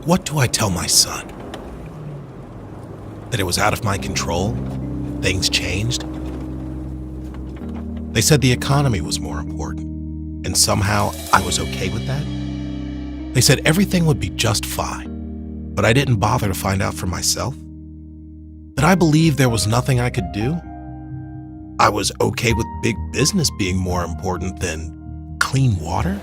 what do I tell my son? That it was out of my control? Things changed? They said the economy was more important, and somehow I was okay with that? They said everything would be just fine, but I didn't bother to find out for myself? That I believed there was nothing I could do? I was okay with big business being more important than clean water?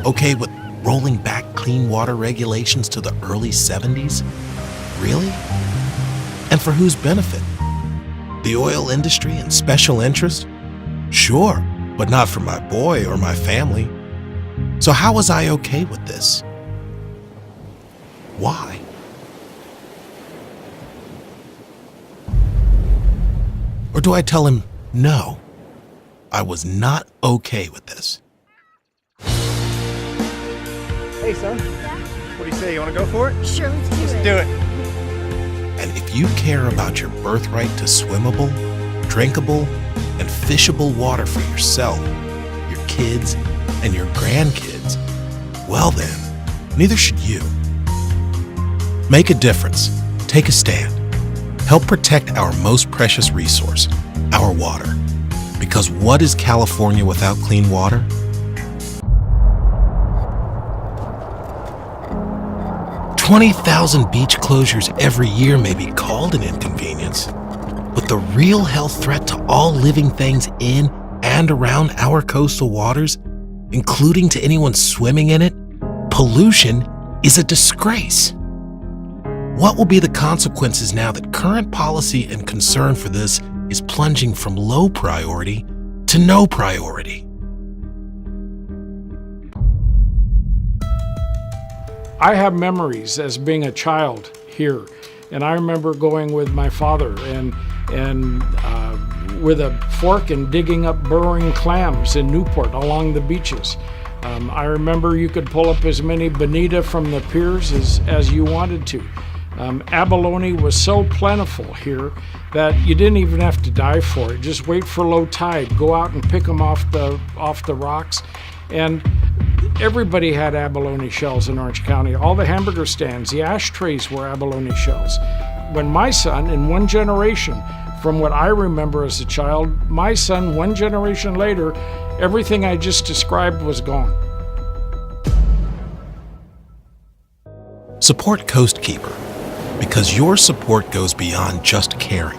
Okay with rolling back clean water regulations to the early 70s? Really? And for whose benefit? The oil industry and special interest? Sure, but not for my boy or my family. So how was I okay with this? Why? Or do I tell him, no, I was not okay with this? Hey, son. Yeah? What do you say? You want to go for it? Sure, let's Do it. And if you care about your birthright to swimmable, drinkable, and fishable water for yourself, your kids, and your grandkids, well then, neither should you. Make a difference. Take a stand. Help protect our most precious resource, our water. Because what is California without clean water? $20,000 beach closures every year may be called an inconvenience, but the real health threat to all living things in and around our coastal waters, including to anyone swimming in it, pollution, is a disgrace. What will be the consequences now that current policy and concern for this is plunging from low priority to no priority? I have memories as being a child here, and I remember going with my father and with a fork and digging up burrowing clams in Newport along the beaches. I remember you could pull up as many bonita from the piers as you wanted to. Abalone was so plentiful here that you didn't even have to dive for it. Just wait for low tide, go out and pick them off the rocks. And everybody had abalone shells in Orange County. All the hamburger stands, the ashtrays were abalone shells. When my son, in one generation, from what I remember as a child, my son, one generation later, everything I just described was gone. Support Coastkeeper, because your support goes beyond just caring.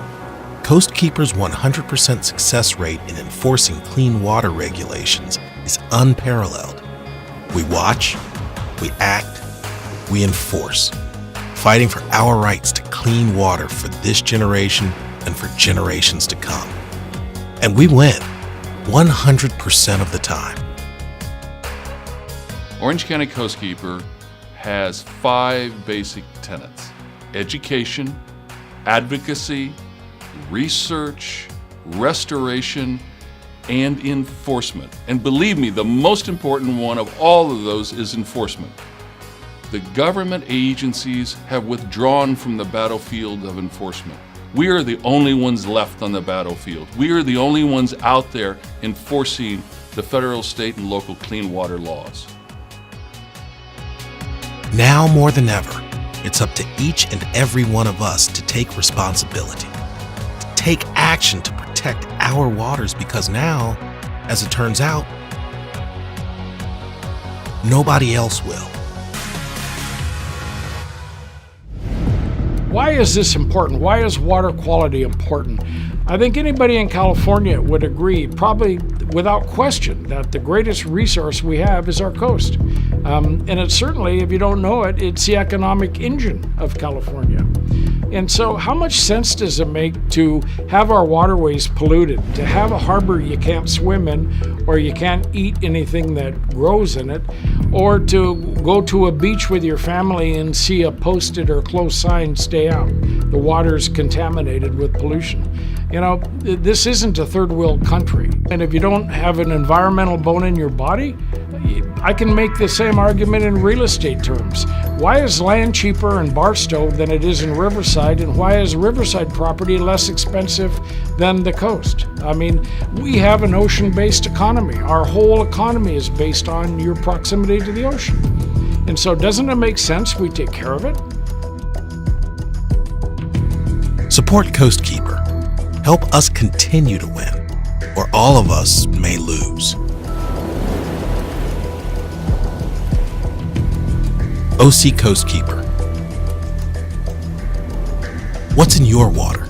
Coastkeeper's 100% success rate in enforcing clean water regulations is unparalleled. We watch, we act, we enforce, fighting for our rights to clean water for this generation and for generations to come. And we win 100% of the time. Orange County Coastkeeper has 5 basic tenets: education, advocacy, research, restoration, and enforcement. And believe me, the most important one of all of those is enforcement. The government agencies have withdrawn from the battlefield of enforcement. We are the only ones left on the battlefield. We are the only ones out there enforcing the federal, state, and local clean water laws. Now more than ever, it's up to each and every one of us to take responsibility, to take action to protect our waters, because now, as it turns out, nobody else will. Why is this important? Why is water quality important? I think anybody in California would agree, probably without question, that the greatest resource we have is our coast. And it's certainly, if you don't know it, it's the economic engine of California. And so how much sense does it make to have our waterways polluted, to have a harbor you can't swim in, or you can't eat anything that grows in it, or to go to a beach with your family and see a posted or closed sign, stay out, the water's contaminated with pollution? You know, this isn't a third world country. And if you don't have an environmental bone in your body, I can make the same argument in real estate terms. Why is land cheaper in Barstow than it is in Riverside, and why is Riverside property less expensive than the coast? I mean, we have an ocean-based economy. Our whole economy is based on your proximity to the ocean. And so doesn't it make sense we take care of it? Support Coastkeeper. Help us continue to win, or all of us may lose. OC Coastkeeper. What's in your water?